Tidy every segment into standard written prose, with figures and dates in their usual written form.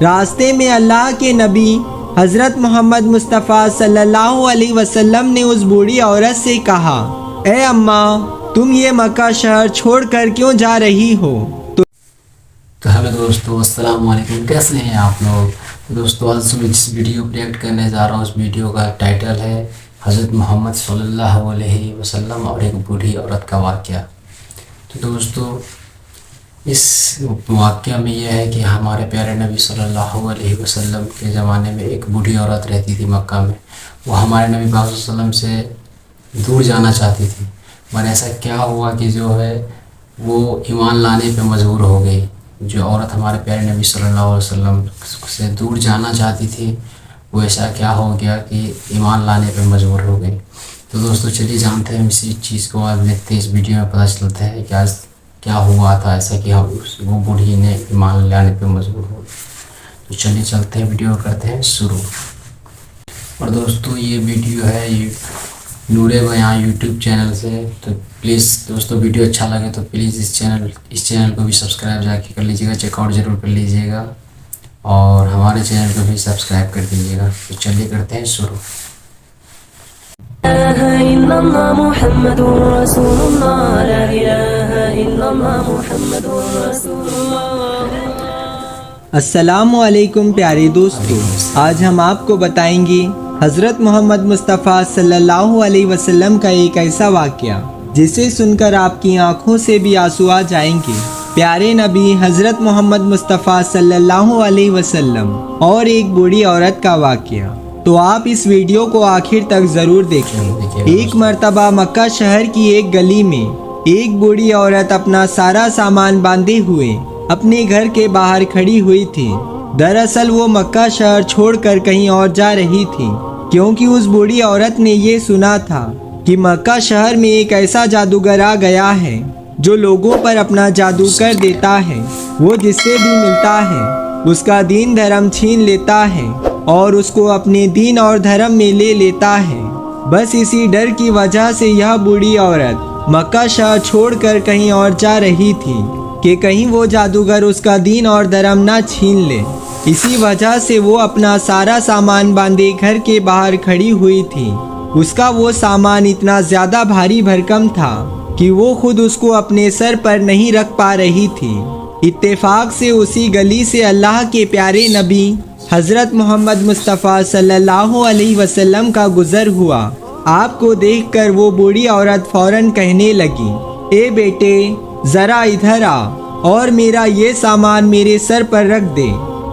راستے میں اللہ کے نبی حضرت محمد مصطفیٰ صلی اللہ علیہ وسلم نے اس بوڑھی عورت سے کہا، اے اماں، تم یہ مکہ شہر چھوڑ کر کیوں جا رہی ہو؟ تو ہیلو دوستو، السلام علیکم، کیسے ہیں آپ لوگ؟ دوستو آج میں جس ویڈیو پروجیکٹ کرنے جا رہا ہوں، اس ویڈیو کا ٹائٹل ہے حضرت محمد صلی اللہ علیہ وسلم اور ایک بوڑھی عورت کا واقعہ۔ تو دوستو اس واقعہ میں یہ ہے کہ ہمارے پیارے نبی صلی اللہ علیہ وسلم کے زمانے میں ایک بوڑھی عورت رہتی تھی مکہ میں۔ وہ ہمارے نبی پاک صلی اللہ علیہ وسلم سے دور جانا چاہتی تھی، مگر ایسا کیا ہوا کہ جو ہے وہ ایمان لانے پہ مجبور ہو گئی۔ جو عورت ہمارے پیارے نبی صلی اللہ علیہ وسلم سے دور جانا چاہتی تھی، وہ ایسا کیا ہو گیا کہ ایمان لانے پہ مجبور ہو گئی۔ تو دوستو چلیے جانتے ہیں اسی چیز کو، آج دیکھتے ہیں اس ویڈیو میں پتہ چلتا ہے کہ آج کیا ہوا تھا ایسا کہ وہ بوڑھی نے ایمان لانے پہ مجبور ہو گئی۔ تو چلیے چلتے ہیں، ویڈیو کرتے ہیں شروع۔ اور دوستو یہ ویڈیو ہے نور بیاں یوٹیوب چینل سے، تو پلیز دوستو ویڈیو اچھا لگے تو پلیز اس چینل کو بھی سبسکرائب جا کے کر لیجیے گا، چیک آؤٹ ضرور کر لیجیے گا، اور ہمارے چینل کو بھی سبسکرائب کر دیجیے گا۔ تو چلیے کرتے ہیں شروع۔ لا إله إلا الله محمد رسول الله، لا إله إلا الله محمد رسول الله۔ السلام علیکم پیارے دوستو، آج ہم آپ کو بتائیں گے حضرت محمد مصطفیٰ صلی اللہ علیہ وسلم کا ایک ایسا واقعہ جسے سن کر آپ کی آنکھوں سے بھی آنسو آ جائیں گے۔ پیارے نبی حضرت محمد مصطفیٰ صلی اللہ علیہ وسلم اور ایک بوڑھی عورت کا واقعہ۔ تو آپ اس ویڈیو کو آخر تک ضرور دیکھیں۔ ایک مرتبہ مکہ شہر کی ایک گلی میں ایک بوڑھی عورت اپنا سارا سامان باندھے ہوئے اپنے گھر کے باہر کھڑی ہوئی تھی۔ دراصل وہ مکہ شہر چھوڑ کر کہیں اور جا رہی تھی، کیونکہ اس بوڑھی عورت نے یہ سنا تھا کہ مکہ شہر میں ایک ایسا جادوگر آ گیا ہے جو لوگوں پر اپنا جادو کر دیتا ہے۔ وہ جس سے بھی ملتا ہے اس کا دین دھرم چھین لیتا ہے اور اس کو اپنے دین اور دھرم میں لے لیتا ہے۔ بس اسی ڈر کی وجہ سے یہ بوڑھی عورت مکہ شہر چھوڑ کر کہیں اور جا رہی تھی کہ کہیں وہ جادوگر اس کا دین اور دھرم نہ چھین لے۔ اسی وجہ سے وہ اپنا سارا سامان باندھے گھر کے باہر کھڑی ہوئی تھی۔ اس کا وہ سامان اتنا زیادہ بھاری بھرکم تھا کہ وہ خود اس کو اپنے سر پر نہیں رکھ پا رہی تھی۔ اتفاق سے اسی گلی سے اللہ کے پیارے نبی حضرت محمد مصطفیٰ صلی اللہ علیہ وسلم کا گزر ہوا۔ آپ کو دیکھ کر وہ بوڑھی عورت فوراً کہنے لگی، اے بیٹے ذرا ادھر آ اور میرا یہ سامان میرے سر پر رکھ دے۔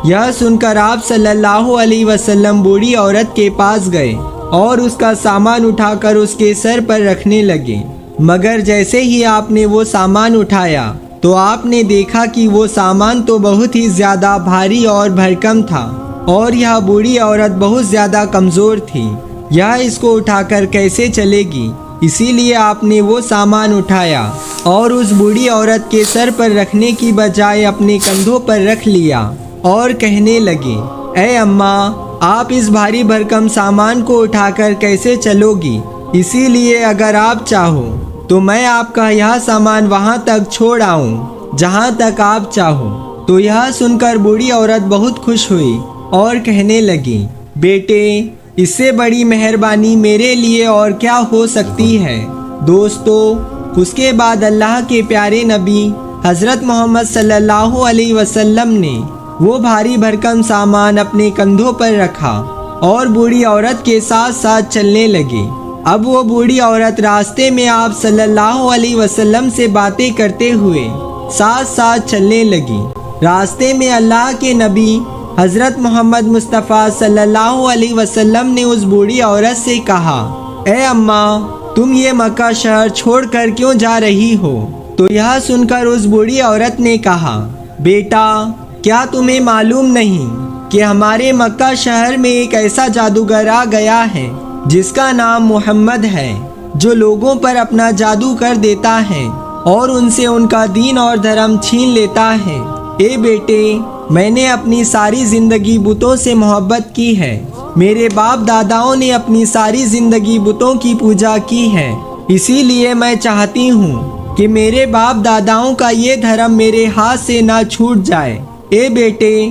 یہ سن کر آپ صلی اللہ علیہ وسلم بوڑھی عورت کے پاس گئے اور اس کا سامان اٹھا کر اس کے سر پر رکھنے لگے۔ مگر جیسے ہی آپ نے وہ سامان اٹھایا تو آپ نے دیکھا کہ وہ سامان تو بہت ہی زیادہ بھاری اور بھرکم تھا، اور یہ بوڑھی عورت بہت زیادہ کمزور تھی۔ یہ اس کو اٹھا کر کیسے چلے گی؟ اسی لیے آپ نے وہ سامان اٹھایا اور اس بوڑھی عورت کے سر پر رکھنے کی بجائے اپنے کندھوں پر رکھ لیا اور کہنے لگے، اے اماں، آپ اس بھاری بھرکم سامان کو اٹھا کر کیسے چلو گی؟ اسی لیے اگر آپ چاہو تو میں آپ کا یہ سامان وہاں تک چھوڑ آؤں جہاں تک آپ چاہو۔ تو یہ سن کر بوڑھی عورت بہت خوش ہوئی اور کہنے لگی، بیٹے اس سے بڑی مہربانی میرے لیے اور کیا ہو سکتی ہے؟ دوستو اس کے بعد اللہ کے پیارے نبی حضرت محمد صلی اللہ علیہ وسلم نے وہ بھاری بھرکم سامان اپنے کندھوں پر رکھا اور بوڑھی عورت کے ساتھ ساتھ چلنے لگے۔ اب وہ بوڑھی عورت راستے میں آپ صلی اللہ علیہ وسلم سے باتیں کرتے ہوئے ساتھ ساتھ چلنے لگی۔ راستے میں اللہ کے نبی حضرت محمد مصطفیٰ صلی اللہ علیہ وسلم نے اس بوڑھی عورت سے کہا، اے اماں، تم یہ مکہ شہر چھوڑ کر کیوں جا رہی ہو؟ تو یہ سن کر اس بوڑھی عورت نے کہا، بیٹا کیا تمہیں معلوم نہیں کہ ہمارے مکہ شہر میں ایک ایسا جادوگر آ گیا ہے جس کا نام محمد ہے، جو لوگوں پر اپنا جادو کر دیتا ہے اور ان سے ان کا دین اور دھرم چھین لیتا ہے۔ اے بیٹے میں نے اپنی ساری زندگی بتوں سے محبت کی ہے۔ میرے باپ داداؤں نے اپنی ساری زندگی بتوں کی پوجا کی ہے، اسی لیے میں چاہتی ہوں کہ میرے باپ داداؤں کا یہ دھرم میرے ہاتھ سے نہ چھوٹ جائے۔ اے بیٹے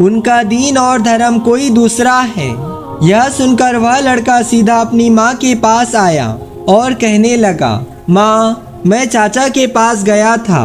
ان کا دین اور دھرم کوئی دوسرا ہے۔ یہ سن کر وہ لڑکا سیدھا اپنی ماں کے پاس آیا اور کہنے لگا، ماں، میں چاچا کے پاس گیا تھا